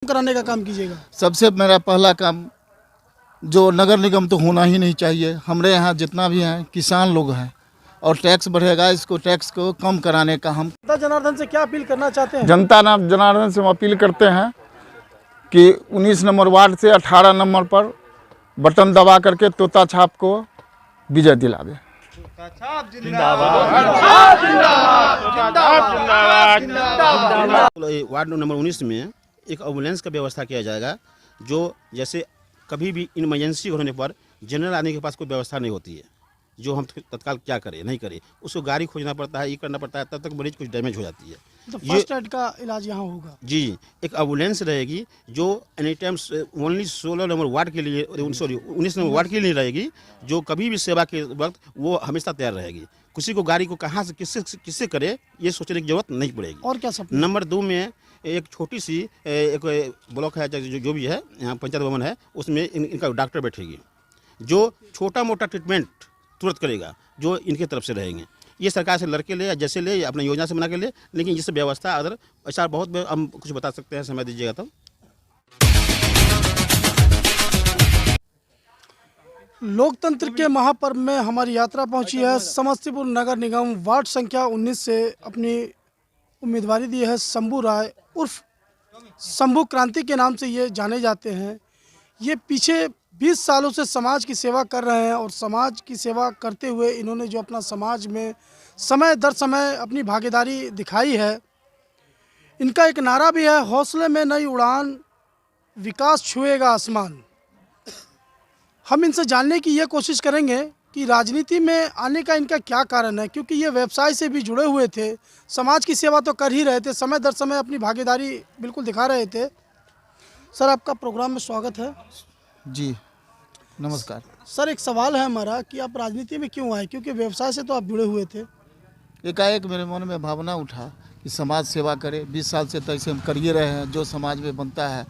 कराने का काम कीजिएगा? सबसे मेरा पहला काम, जो नगर निगम तो होना ही नहीं चाहिए। हमारे यहाँ जितना भी हैं किसान लोग हैं, और टैक्स बढ़ेगा, इसको टैक्स को कम कराने का हम जनता जनार्दन से क्या अपील करना चाहते हैं? जनता जनार्दन से हम अपील करते हैं कि 19 नंबर वार्ड से 18 नंबर पर बटन दबा करके तोता छाप को विजय दिलावे। वार्ड नंबर 19 में एक एम्बुलेंस का व्यवस्था किया जाएगा, जो जैसे कभी भी इमरजेंसी होने पर जनरल आने के पास कोई व्यवस्था नहीं होती है, जो हम तत्काल क्या करें नहीं करें, उसको गाड़ी खोजना पड़ता है, ये करना पड़ता है, तब तक मरीज कुछ डैमेज हो जाती है। तो फर्स्ट एड का इलाज यहाँ होगा? जी, एक एम्बुलेंस रहेगी जो any time only 16 number ward के लिए, सॉरी 19 नंबर वार्ड के लिए रहेगी, जो कभी भी सेवा के वक्त वो हमेशा तैयार रहेगी। किसी को गाड़ी को कहाँ से किससे करे ये सोचने की जरूरत नहीं पड़ेगी। और क्या सपना? नंबर 2 में एक छोटी सी एक ब्लॉक है, जो भी है यहाँ पंचायत भवन है, उसमें इनका डॉक्टर बैठेगी, जो छोटा मोटा ट्रीटमेंट तुरंत करेगा, जो इनके तरफ से रहेंगे। ये सरकार से लड़के ले या जैसे ले, अपना योजना से बना के ले, लेकिन जिससे व्यवस्था अगर ऐसा बहुत हम कुछ बता सकते हैं, समय दीजिएगा तो। लोकतंत्र के महापर्व में हमारी यात्रा पहुंची है। समस्तीपुर नगर निगम वार्ड संख्या 19 से अपनी उम्मीदवारी दी है शंभू राय उर्फ शंभू क्रांति के नाम से ये जाने जाते हैं। ये पीछे 20 सालों से समाज की सेवा कर रहे हैं, और समाज की सेवा करते हुए इन्होंने जो अपना समाज में समय दर समय अपनी भागीदारी दिखाई है। इनका एक नारा भी है, हौसले में नई उड़ान, विकास छुएगा आसमान। हम इनसे जानने की ये कोशिश करेंगे कि राजनीति में आने का इनका क्या कारण है, क्योंकि ये व्यवसाय से भी जुड़े हुए थे, समाज की सेवा तो कर ही रहे थे, समय दर समय अपनी भागीदारी बिल्कुल दिखा रहे थे। सर, आपका प्रोग्राम में स्वागत है। जी नमस्कार। सर, एक सवाल है हमारा कि आप राजनीति में क्यों आए, क्योंकि व्यवसाय से तो आप जुड़े हुए थे। एकाएक मेरे मन में भावना उठा कि समाज सेवा करें। 20 साल से तो ऐसे हम कर ही रहे हैं, जो समाज में बनता है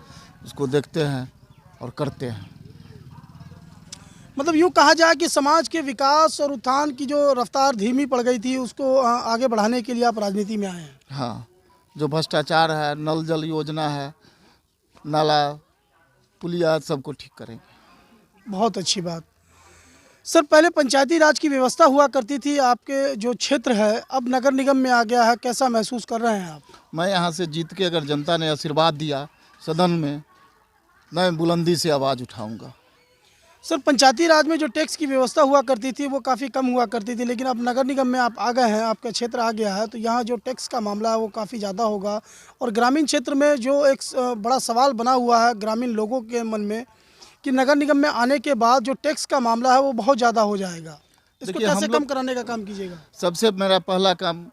उसको देखते हैं और करते हैं। मतलब यूँ कहा जाए कि समाज के विकास और उत्थान की जो रफ्तार धीमी पड़ गई थी, उसको आगे बढ़ाने के लिए आप राजनीति में आए हैं। हाँ, जो भ्रष्टाचार है, नल जल योजना है, नाला पुलिया, सबको ठीक करेंगे। बहुत अच्छी बात। सर, पहले पंचायती राज की व्यवस्था हुआ करती थी, आपके जो क्षेत्र है अब नगर निगम में आ गया है, कैसा महसूस कर रहे हैं आप? मैं यहाँ से जीत के अगर जनता ने आशीर्वाद दिया सदन में, मैं बुलंदी से आवाज़ उठाऊंगा। सर, पंचायती राज में जो टैक्स की व्यवस्था हुआ करती थी वो काफ़ी कम हुआ करती थी, लेकिन अब नगर निगम में आप आ गए हैं, आपका क्षेत्र आ गया है, तो यहाँ जो टैक्स का मामला है वो काफ़ी ज़्यादा होगा। और ग्रामीण क्षेत्र में जो एक बड़ा सवाल बना हुआ है ग्रामीण लोगों के मन में कि नगर निगम में आने के बाद जो टैक्स का मामला है वो बहुत ज़्यादा हो जाएगा, इसको कैसे कम कराने का काम कीजिएगा? सबसे मेरा पहला काम,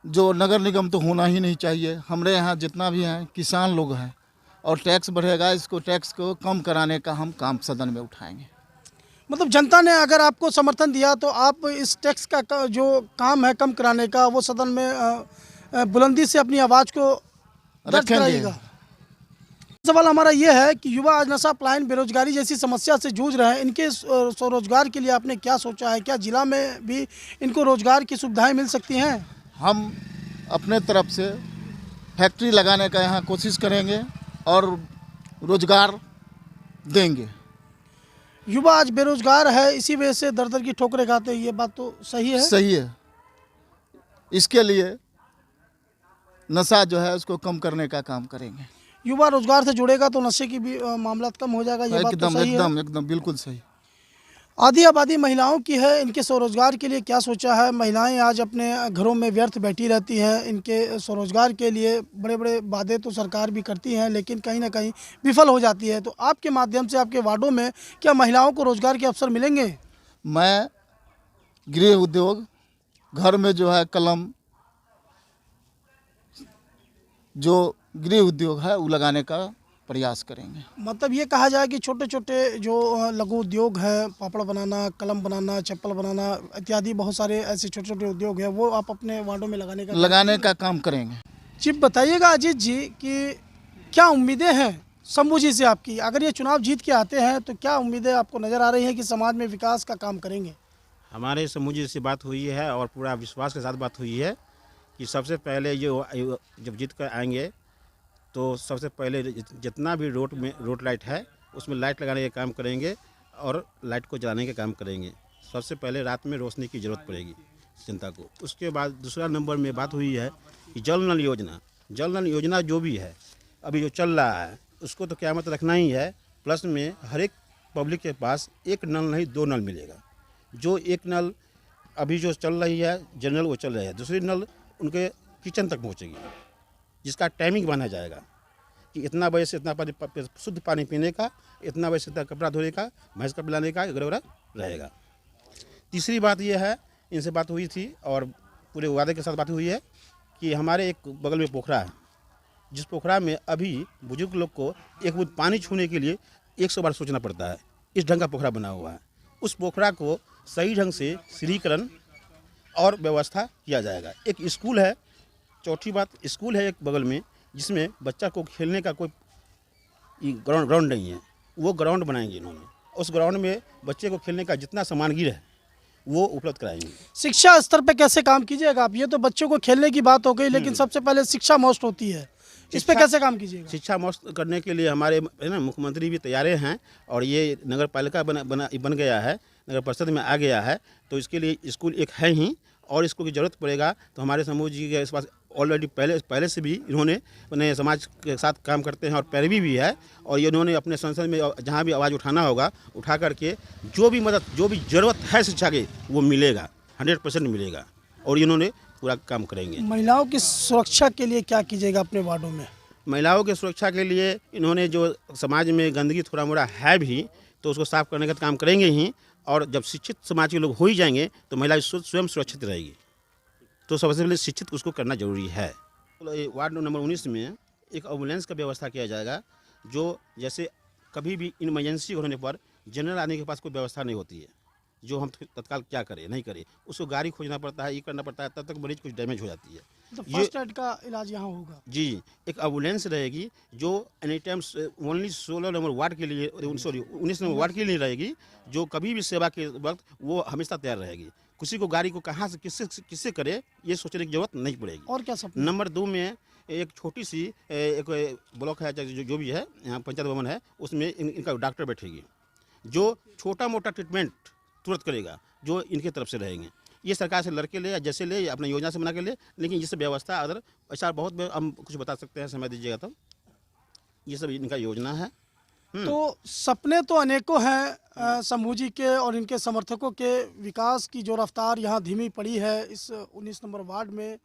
जो नगर निगम तो होना ही नहीं चाहिए। हमारे यहाँ जितना भी हैं किसान लोग हैं, और टैक्स बढ़ेगा, इसको टैक्स को कम कराने का हम काम सदन में उठाएंगे। मतलब जनता ने अगर आपको समर्थन दिया तो आप इस टैक्स का जो काम है कम कराने का, वो सदन में बुलंदी से अपनी आवाज़ को दर्ज कराइएगा। सवाल हमारा ये है कि युवा आज नशा, पलायन, बेरोजगारी जैसी समस्या से जूझ रहे हैं, इनके स्वरोजगार के लिए आपने क्या सोचा है? क्या जिला में भी इनको रोजगार की सुविधाएं मिल सकती हैं? हम अपने तरफ से फैक्ट्री लगाने का यहाँ कोशिश करेंगे और रोजगार देंगे। युवा आज बेरोजगार है, इसी वजह से दर दर की ठोकरें खाते हैं, ये बात तो सही है? सही है। इसके लिए नशा जो है उसको कम करने का काम करेंगे। युवा रोजगार से जुड़ेगा तो नशे की भी मामला कम हो जाएगा, ये बात तो सही है? एकदम बिल्कुल सही। आधी आबादी महिलाओं की है, इनके स्वरोजगार के लिए क्या सोचा है? महिलाएं आज अपने घरों में व्यर्थ बैठी रहती हैं, इनके स्वरोजगार के लिए बड़े बड़े वादे तो सरकार भी करती हैं, लेकिन कहीं ना कहीं विफल हो जाती है। तो आपके माध्यम से आपके वार्डों में क्या महिलाओं को रोजगार के अवसर मिलेंगे? मैं गृह उद्योग, घर में जो है कलम, जो गृह उद्योग है वो लगाने का प्रयास करेंगे। मतलब ये कहा जाए कि छोटे छोटे जो लघु उद्योग है, पापड़ बनाना, कलम बनाना, चप्पल बनाना इत्यादि बहुत सारे ऐसे छोटे छोटे उद्योग हैं, वो आप अपने वार्डों में लगाने का काम करेंगे। जी, बताइएगा अजीत जी कि क्या उम्मीदें हैं शंभू जी से आपकी? अगर ये चुनाव जीत के आते हैं तो क्या उम्मीदें आपको नज़र आ रही हैं कि समाज में विकास का काम करेंगे? हमारे शंभू जी से बात हुई है और पूरा विश्वास के साथ बात हुई है कि सबसे पहले जो जब जीत कर आएंगे तो सबसे पहले जितना भी रोड लाइट है उसमें लाइट लगाने का काम करेंगे और लाइट को जलाने का काम करेंगे। सबसे पहले रात में रोशनी की ज़रूरत पड़ेगी जनता को। उसके बाद दूसरा नंबर में बात हुई है कि जल नल योजना जो भी है अभी जो चल रहा है उसको तो क़यामत रखना ही है। प्लस में हर एक पब्लिक के पास एक नल नहीं 2 नल मिलेगा। जो एक नल अभी जो चल रही है जनरल वो चल रही है, दूसरी नल उनके किचन तक पहुंचेगी, जिसका टाइमिंग बना जाएगा कि इतना बजे से इतना पानी शुद्ध पानी पीने का, इतना बजे से इतना कपड़ा धोने का, भैंस का पिलाने का वगैरह रहेगा। तीसरी बात यह है, इनसे बात हुई थी और पूरे वादे के साथ बात हुई है कि हमारे एक बगल में पोखरा है, जिस पोखरा में अभी बुजुर्ग लोग को एक बूंद पानी छूने के लिए 100 बार सोचना पड़ता है। इस ढंग का पोखरा बना हुआ है। उस पोखरा को सही ढंग से सीढ़ीकरण और व्यवस्था किया जाएगा। एक स्कूल है, चौथी बात स्कूल है एक बगल में, जिसमें बच्चा को खेलने का कोई ग्राउंड नहीं है, वो ग्राउंड बनाएंगे इन्होंने। उस ग्राउंड में बच्चे को खेलने का जितना सामानगिर है वो उपलब्ध कराएंगे। शिक्षा स्तर पे कैसे काम कीजिएगा आप? ये तो बच्चों को खेलने की बात हो गई, लेकिन सबसे पहले शिक्षा मस्ट होती है, इस पे कैसे काम कीजिएगा? शिक्षा मस्त करने के लिए हमारे है ना मुख्यमंत्री भी तैयार हैं और ये नगर पालिका बन गया है, नगर परिषद में आ गया है, तो इसके लिए स्कूल एक है ही और स्कूल की ज़रूरत पड़ेगा। तो हमारे समूह जी के पास ऑलरेडी पहले से भी इन्होंने अपने समाज के साथ काम करते हैं और पैरवी भी है, और ये इन्होंने अपने संसद में जहाँ भी आवाज़ उठाना होगा उठा करके जो भी मदद जो भी ज़रूरत है शिक्षा की वो मिलेगा, 100% मिलेगा और इन्होंने पूरा काम करेंगे। महिलाओं की सुरक्षा के लिए क्या कीजिएगा अपने वार्डों में? महिलाओं की सुरक्षा के लिए इन्होंने जो समाज में गंदगी थोड़ा मोड़ा है भी तो उसको साफ करने का काम करेंगे ही, और जब शिक्षित समाज के लोग हो ही जाएंगे तो महिला स्वयं सुरक्षित रहेगी। तो सबसे पहले शिक्षित उसको करना जरूरी है। तो वार्ड नंबर 19 में एक एम्बुलेंस का व्यवस्था किया जाएगा, जो जैसे कभी भी इमरजेंसी होने पर जनरल आने के पास कोई व्यवस्था नहीं होती है, जो हम तत्काल क्या करें नहीं करें, उसको गाड़ी खोजना पड़ता है, ये करना पड़ता है, तब तक मरीज कुछ डैमेज हो जाती है। तो फर्स्ट एड का इलाज यहाँ होगा जी। एक एम्बुलेंस रहेगी जो any time only 16 number ward के लिए, 19 नंबर वार्ड के लिए रहेगी, जो कभी भी सेवा के वक्त वो हमेशा तैयार रहेगी। किसी को गाड़ी को कहाँ से किससे करे ये सोचने की जरूरत नहीं पड़ेगी। और क्या सपना? नंबर 2 में एक छोटी सी एक ब्लॉक है जो भी है, यहाँ पंचायत भवन है, उसमें इनका डॉक्टर बैठेगी, जो छोटा मोटा ट्रीटमेंट तुरंत करेगा, जो इनके तरफ से रहेंगे। ये सरकार से लड़के ले या जैसे ले अपना योजना से बना के ले, लेकिन जिससे व्यवस्था अदर ऐसा बहुत हम कुछ बता सकते हैं, समय दीजिएगा तो। ये सब इनका योजना है। तो सपने तो अनेकों हैं समूह जी के और इनके समर्थकों के। विकास की जो रफ्तार यहाँ धीमी पड़ी है इस 19 नंबर वार्ड में,